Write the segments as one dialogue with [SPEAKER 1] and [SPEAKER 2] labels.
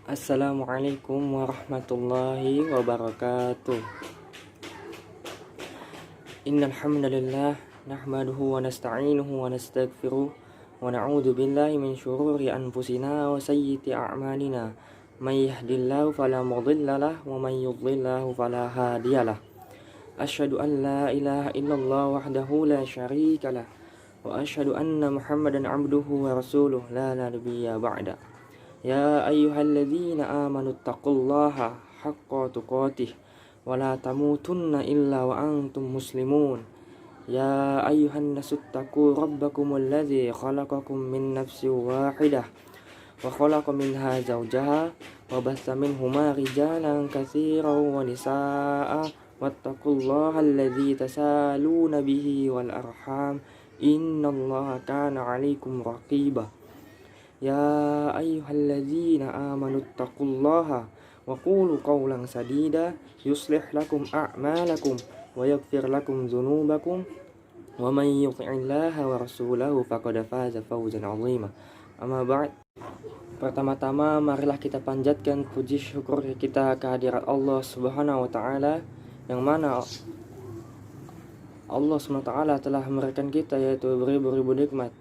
[SPEAKER 1] Assalamualaikum warahmatullahi wabarakatuh. Innal hamdalillah nahmaduhu wa nasta'inuhu wa nastaghfiruh wa na'udzu billahi min shururi anfusina wa sayyiati a'malina. May yahdihillahu fala mudilla lahu wa may yudlil lahu fala hadiyalah. Asyhadu an la ilaha illallah wahdahu la syarika lah wa asyhadu anna Muhammadan 'abduhu wa rasuluh la nabiyya ba'da. Ya ayyuhalladzina amanu taqullaha haqqa tuqatih wa la tamutunna illa wa antum muslimun. Ya ayyuhan nasu taqu rabbakumul ladzi khalaqakum min nafsin wahidah wa khalaqa minha zawjaha wa bassa minhuma rijalan katsiran wa nisaa'a wattaqullaha alladzi tasaaluna bihi wal arham innallaha kana 'alaikum raqiba. Ya ayyuhalladzina amanu taqullaha wa qulu qawlan sadida yuslih lakum a'malakum wa yaghfir lakum dzunubakum wa may yuti'illaha wa rasulahu faqad faza fawzan 'azima. Amma ba'd. Pertama-tama marilah kita panjatkan puji syukur kita kehadirat Allah Subhanahu wa taala, yang mana Allah Subhanahu wa taala telah memberikan kita yaitu beribu-ribu nikmat.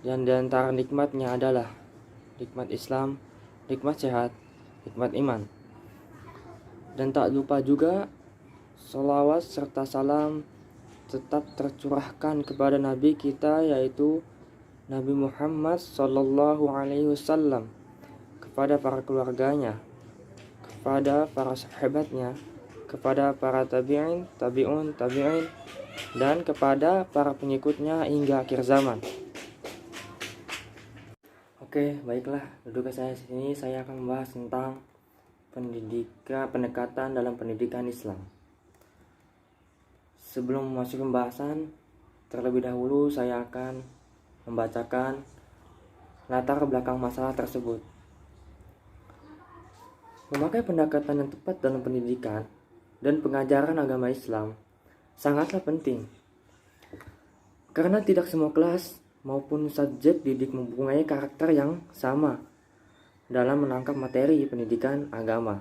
[SPEAKER 1] Dan di antara nikmatnya adalah nikmat Islam, nikmat sehat, nikmat iman. Dan tak lupa juga salawat serta salam tetap tercurahkan kepada Nabi kita yaitu Nabi Muhammad Sallallahu Alaihi Wasallam, kepada para keluarganya, kepada para sahabatnya, kepada para tabi'in, dan kepada para pengikutnya hingga akhir zaman. Oke, baiklah, duduk saya di sini. Saya akan membahas tentang pendekatan dalam pendidikan Islam. Sebelum masuk pembahasan, terlebih dahulu saya akan membacakan latar belakang masalah tersebut. Memakai pendekatan yang tepat dalam pendidikan dan pengajaran agama Islam sangatlah penting, karena tidak semua kelas maupun subjek didik mempunyai karakter yang sama dalam menangkap materi pendidikan agama.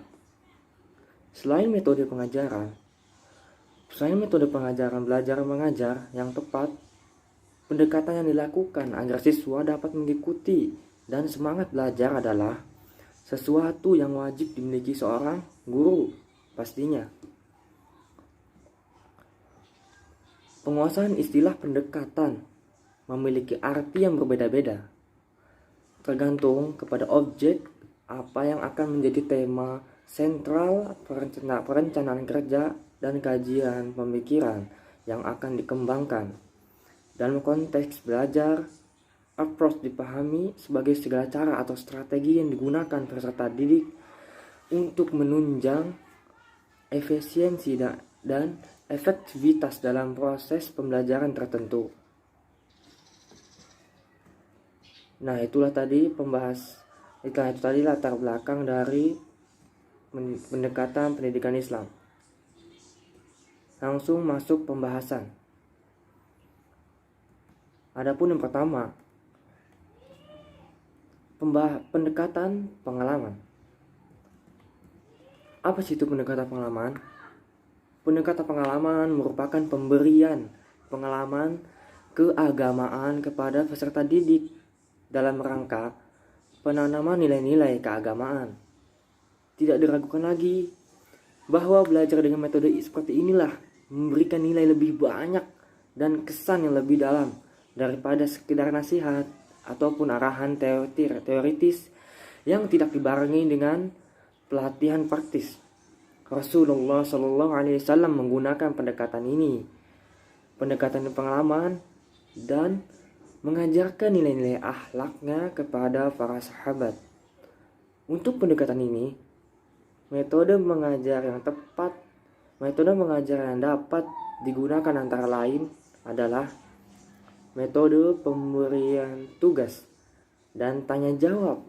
[SPEAKER 1] Selain metode pengajaran belajar mengajar yang tepat, pendekatan yang dilakukan agar siswa dapat mengikuti dan semangat belajar adalah sesuatu yang wajib dimiliki seorang guru pastinya. Penguasaan istilah pendekatan memiliki arti yang berbeda-beda, tergantung kepada objek apa yang akan menjadi tema sentral perencanaan kerja dan kajian pemikiran yang akan dikembangkan. Dalam konteks belajar, approach dipahami sebagai segala cara atau strategi yang digunakan peserta didik untuk menunjang efisiensi dan efektivitas dalam proses pembelajaran tertentu. Nah, itu tadi latar belakang dari pendekatan pendidikan Islam. Langsung masuk pembahasan. Adapun yang pertama, pendekatan pengalaman. Apa sih itu pendekatan pengalaman? Pendekatan pengalaman merupakan pemberian pengalaman keagamaan kepada peserta didik dalam rangka penanaman nilai-nilai keagamaan. Tidak diragukan lagi bahwa belajar dengan metode seperti inilah memberikan nilai lebih banyak dan kesan yang lebih dalam daripada sekedar nasihat ataupun arahan teoritis yang tidak dibarengi dengan pelatihan praktis. Rasulullah Shallallahu Alaihi Wasallam menggunakan pendekatan pengalaman, dan mengajarkan nilai-nilai akhlaknya kepada para sahabat. Untuk pendekatan ini, metode mengajar yang dapat digunakan antara lain adalah metode pemberian tugas dan tanya jawab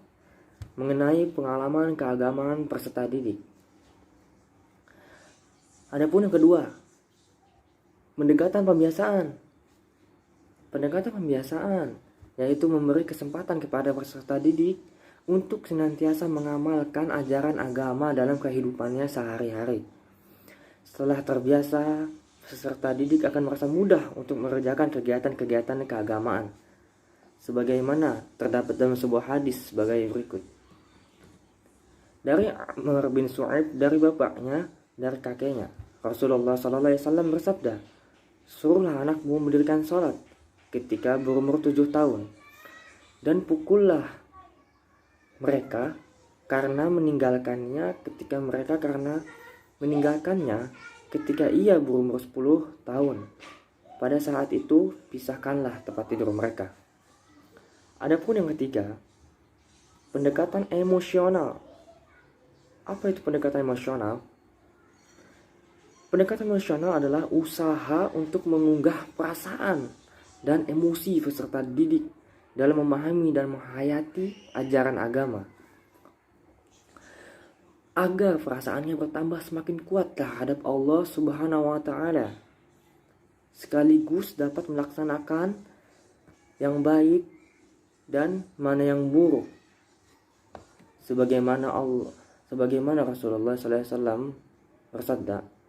[SPEAKER 1] mengenai pengalaman keagamaan peserta didik. Adapun yang kedua, pendekatan pembiasaan. Pendekatan pembiasaan yaitu memberi kesempatan kepada peserta didik untuk senantiasa mengamalkan ajaran agama dalam kehidupannya sehari-hari. Setelah terbiasa, peserta didik akan merasa mudah untuk mengerjakan kegiatan-kegiatan keagamaan, sebagaimana terdapat dalam sebuah hadis sebagai berikut. Dari Amr bin Su'aib, dari bapaknya, dari kakeknya, Rasulullah SAW bersabda, "Suruhlah anakmu mendirikan sholat ketika berumur 7 tahun, dan pukullah mereka karena meninggalkannya ketika ia berumur 10 tahun. Pada saat itu, pisahkanlah tempat tidur mereka." Adapun yang ketiga, pendekatan emosional. Apa itu pendekatan emosional? Pendekatan emosional adalah usaha untuk mengunggah perasaan dan emosi peserta didik dalam memahami dan menghayati ajaran agama, agar perasaannya bertambah semakin kuat terhadap Allah Subhanahu wa Ta'ala, sekaligus dapat melaksanakan yang baik dan mana yang buruk, sebagaimana Rasulullah SAW bersabda.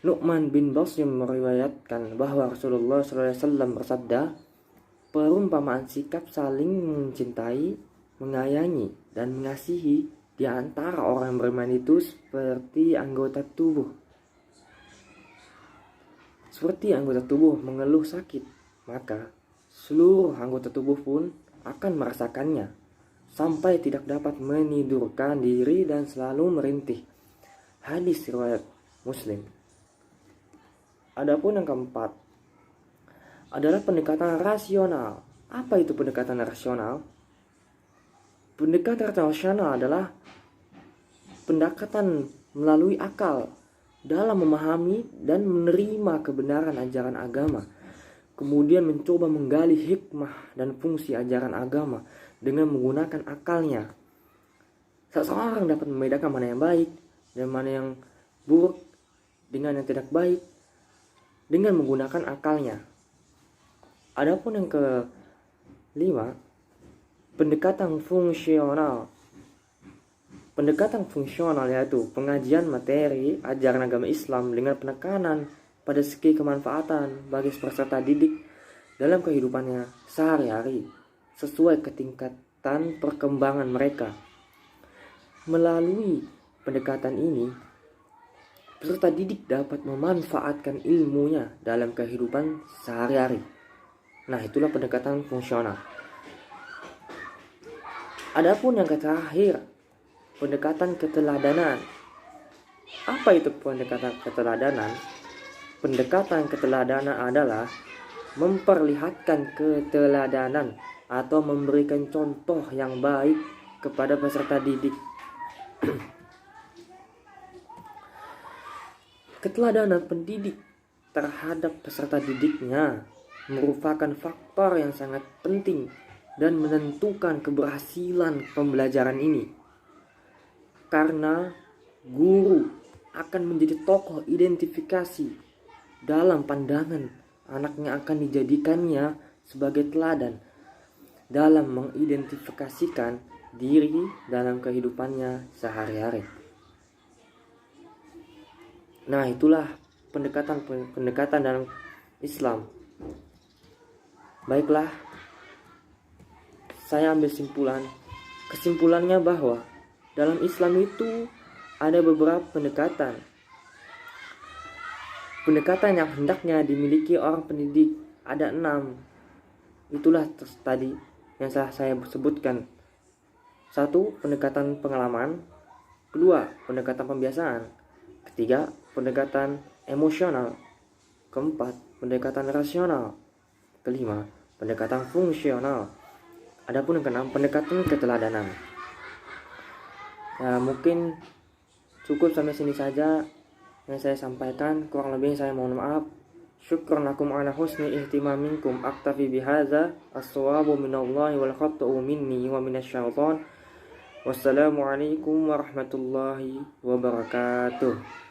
[SPEAKER 1] Nu'man bin Basim meriwayatkan bahwa Rasulullah SAW bersabda, "Perumpamaan sikap saling mencintai, menyayangi, dan mengasihi di antara orang yang beriman itu seperti anggota tubuh. Seperti anggota tubuh mengeluh sakit, maka seluruh anggota tubuh pun akan merasakannya, sampai tidak dapat menidurkan diri dan selalu merintih." Hadis riwayat Muslim. Adapun yang keempat adalah pendekatan rasional. Apa itu pendekatan rasional? Pendekatan rasional adalah pendekatan melalui akal dalam memahami dan menerima kebenaran ajaran agama, kemudian mencoba menggali hikmah dan fungsi ajaran agama dengan menggunakan akalnya. Seseorang dapat membedakan mana yang baik dan mana yang buruk dengan yang tidak baik dengan menggunakan akalnya. Adapun yang kelima, pendekatan fungsional. Pendekatan fungsional yaitu pengajian materi ajaran agama Islam dengan penekanan pada segi kemanfaatan bagi peserta didik dalam kehidupannya sehari-hari sesuai ketingkatan perkembangan mereka. Melalui pendekatan ini, peserta didik dapat memanfaatkan ilmunya dalam kehidupan sehari-hari. Nah, itulah pendekatan fungsional. Adapun yang terakhir, pendekatan keteladanan. Apa itu pendekatan keteladanan? Pendekatan keteladanan adalah memperlihatkan keteladanan atau memberikan contoh yang baik kepada peserta didik. Keteladanan pendidik terhadap peserta didiknya merupakan faktor yang sangat penting dan menentukan keberhasilan pembelajaran ini. Karena guru akan menjadi tokoh identifikasi dalam pandangan anaknya, akan dijadikannya sebagai teladan dalam mengidentifikasikan diri dalam kehidupannya sehari-hari. Nah, itulah pendekatan dalam Islam. Baiklah, saya ambil kesimpulannya bahwa dalam Islam itu ada beberapa pendekatan yang hendaknya dimiliki orang pendidik. Ada 6. Itulah tadi yang saya sebutkan. 1. Pendekatan pengalaman. 2. Pendekatan pembiasaan. 3. Pendekatan emosional. 4. Pendekatan rasional. 5. Pendekatan fungsional. Adapun yang ke-6, pendekatan keteladanan. Ya, mungkin cukup sampai sini saja yang saya sampaikan. Kurang lebih saya mohon maaf. Syukran lakum ala husni ihtimaminkum. Aktafi bihadza. As-sawabu minallahi wal khata'u minni wa minasyaitan. Wassalamualaikum warahmatullahi wabarakatuh.